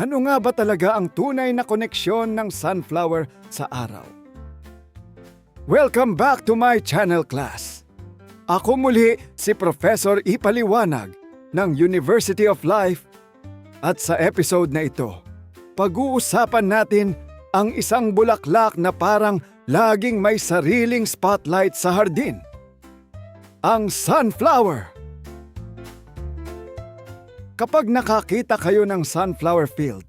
Ano nga ba talaga ang tunay na koneksyon ng sunflower sa araw? Welcome back to my channel, class. Ako muli si Professor Ipaliwanag ng University of Life at sa episode na ito, pag-uusapan natin ang isang bulaklak na parang laging may sariling spotlight sa hardin. Ang sunflower. Kapag nakakita kayo ng sunflower field,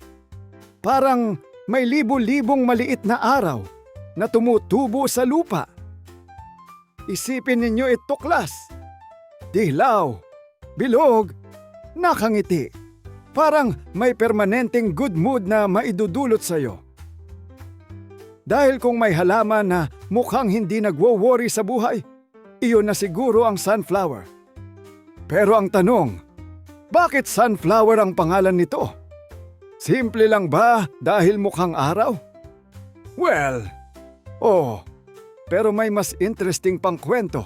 parang may libo-libong maliit na araw na tumutubo sa lupa. Isipin ninyo ito, class. Dilaw, bilog, nakangiti. Parang may permanenteng good mood na maidudulot sa'yo. Dahil kung may halaman na mukhang hindi nagwo-worry sa buhay, iyon na siguro ang sunflower. Pero ang tanong, bakit sunflower ang pangalan nito? Simple lang ba dahil mukhang araw? Well, pero may mas interesting pang kwento.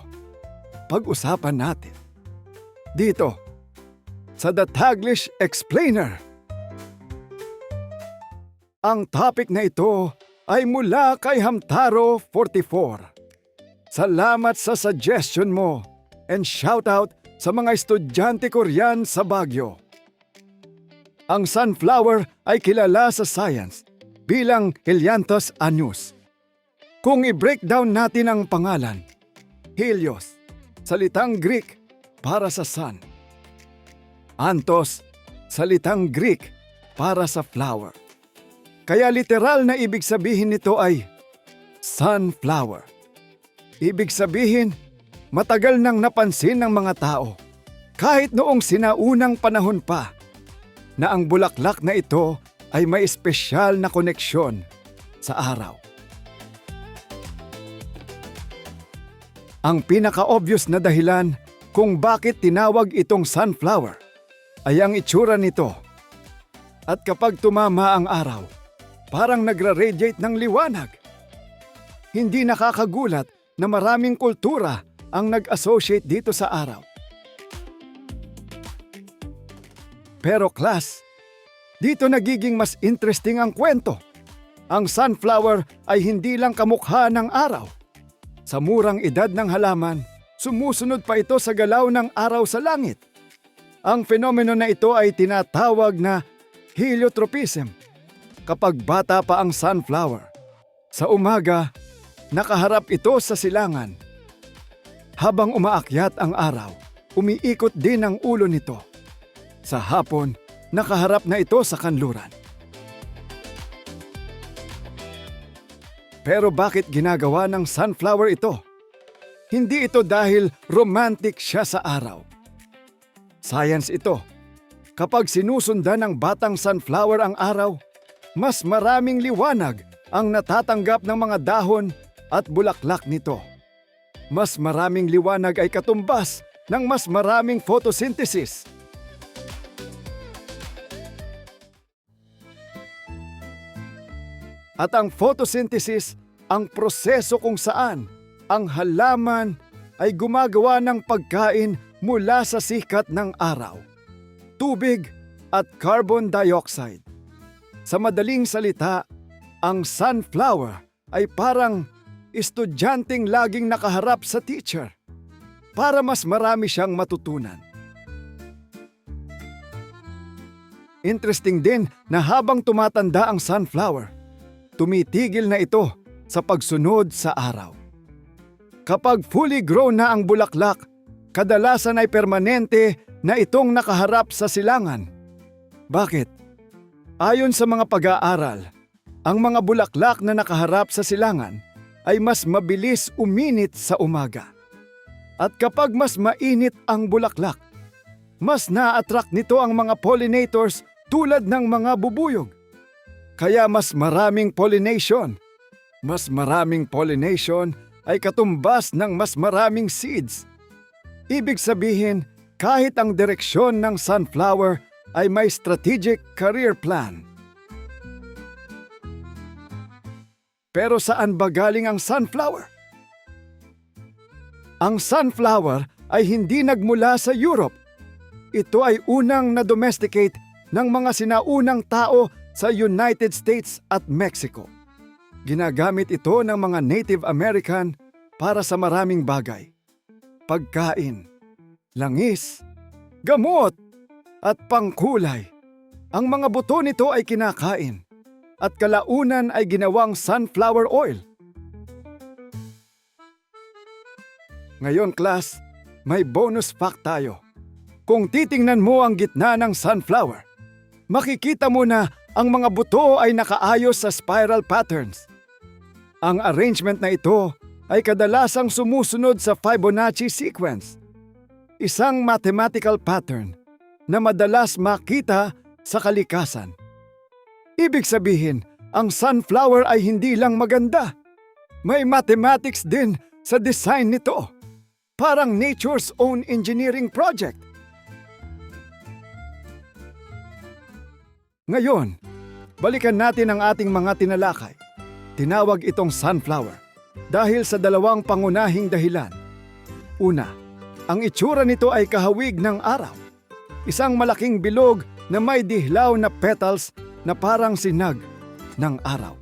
Pag-usapan natin. Dito, sa The Taglish Explainer. Ang topic na ito ay mula kay Hamtaro 44. Salamat sa suggestion mo and shoutout sa mga estudyante ko riyan sa Baguio. Ang sunflower ay kilala sa science bilang Helianthus annus. Kung i-breakdown natin ang pangalan, Helios, salitang Greek para sa sun. Anthos, salitang Greek para sa flower. Kaya literal na ibig sabihin nito ay sunflower. Ibig sabihin, matagal nang napansin ng mga tao, kahit noong sinaunang panahon pa, na ang bulaklak na ito ay may espesyal na koneksyon sa araw. Ang pinaka-obvious na dahilan kung bakit tinawag itong sunflower ay ang itsura nito. At kapag tumama ang araw, parang nagra-radiate ng liwanag. Hindi nakakagulat na maraming kultura ang nag-associate dito sa araw. Pero class, dito nagiging mas interesting ang kwento. Ang sunflower ay hindi lang kamukha ng araw. Sa murang edad ng halaman, sumusunod pa ito sa galaw ng araw sa langit. Ang fenomeno na ito ay tinatawag na heliotropism. Kapag bata pa ang sunflower, sa umaga, nakaharap ito sa silangan. Habang umaakyat ang araw, umiikot din ang ulo nito. Sa hapon, nakaharap na ito sa kanluran. Pero bakit ginagawa ng sunflower ito? Hindi ito dahil romantic siya sa araw. Science ito. Kapag sinusundan ng batang sunflower ang araw, mas maraming liwanag ang natatanggap ng mga dahon at bulaklak nito. Mas maraming liwanag ay katumbas ng mas maraming photosynthesis. At ang photosynthesis, ang proseso kung saan ang halaman ay gumagawa ng pagkain mula sa sikat ng araw, tubig at carbon dioxide. Sa madaling salita, ang sunflower ay parang estudyanteng laging nakaharap sa teacher para mas marami siyang matutunan. Interesting din na habang tumatanda ang sunflower, tumitigil na ito sa pagsunod sa araw. Kapag fully grown na ang bulaklak, kadalasan ay permanente na itong nakaharap sa silangan. Bakit? Ayon sa mga pag-aaral, ang mga bulaklak na nakaharap sa silangan ay mas mabilis uminit sa umaga. At kapag mas mainit ang bulaklak, mas na-attract nito ang mga pollinators tulad ng mga bubuyog. Kaya mas maraming pollination. Mas maraming pollination ay katumbas ng mas maraming seeds. Ibig sabihin, kahit ang direksyon ng sunflower ay may strategic career plan. Pero saan ba galing ang sunflower? Ang sunflower ay hindi nagmula sa Europe. Ito ay unang na-domesticate ng mga sinaunang tao sa United States at Mexico. Ginagamit ito ng mga Native American para sa maraming bagay. Pagkain, langis, gamot, at pangkulay. Ang mga buto nito ay kinakain at kalaunan ay ginawang sunflower oil. Ngayon class, may bonus fact tayo. Kung titingnan mo ang gitna ng sunflower, makikita mo na ang mga buto ay nakaayos sa spiral patterns. Ang arrangement na ito ay kadalasang sumusunod sa Fibonacci sequence, isang mathematical pattern na madalas makita sa kalikasan. Ibig sabihin, ang sunflower ay hindi lang maganda. May mathematics din sa design nito. Parang nature's own engineering project. Ngayon, balikan natin ang ating mga tinalakay. Tinawag itong sunflower dahil sa dalawang pangunahing dahilan. Una, ang itsura nito ay kahawig ng araw. Isang malaking bilog na may dihlaw na petals na parang sinag ng araw.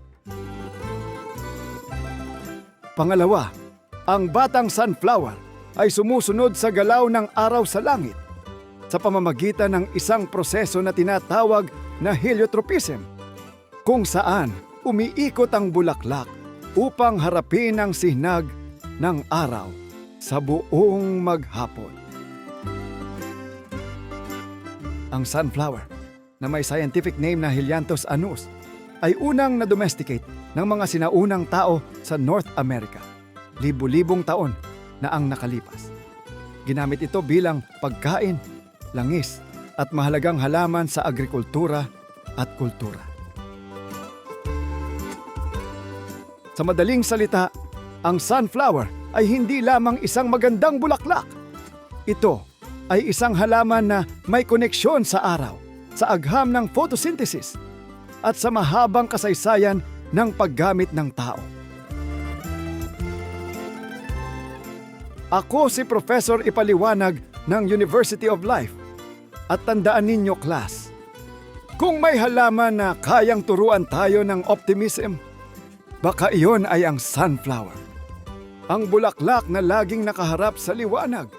Pangalawa, ang batang sunflower ay sumusunod sa galaw ng araw sa langit sa pamamagitan ng isang proseso na tinatawag na heliotropism, kung saan umiikot ang bulaklak upang harapin ang sinag ng araw sa buong maghapon. Ang sunflower, na may scientific name na Helianthus annus, ay unang na-domesticate ng mga sinaunang tao sa North America. Libu-libong taon na ang nakalipas. Ginamit ito bilang pagkain, langis, at mahalagang halaman sa agrikultura at kultura. Sa madaling salita, ang sunflower ay hindi lamang isang magandang bulaklak. Ito ay isang halaman na may koneksyon sa araw, sa agham ng photosynthesis, at sa mahabang kasaysayan ng paggamit ng tao. Ako si Professor Ipaliwanag ng University of Life. At tandaan ninyo, class, kung may halaman na kayang turuan tayo ng optimism, baka iyon ay ang sunflower. Ang bulaklak na laging nakaharap sa liwanag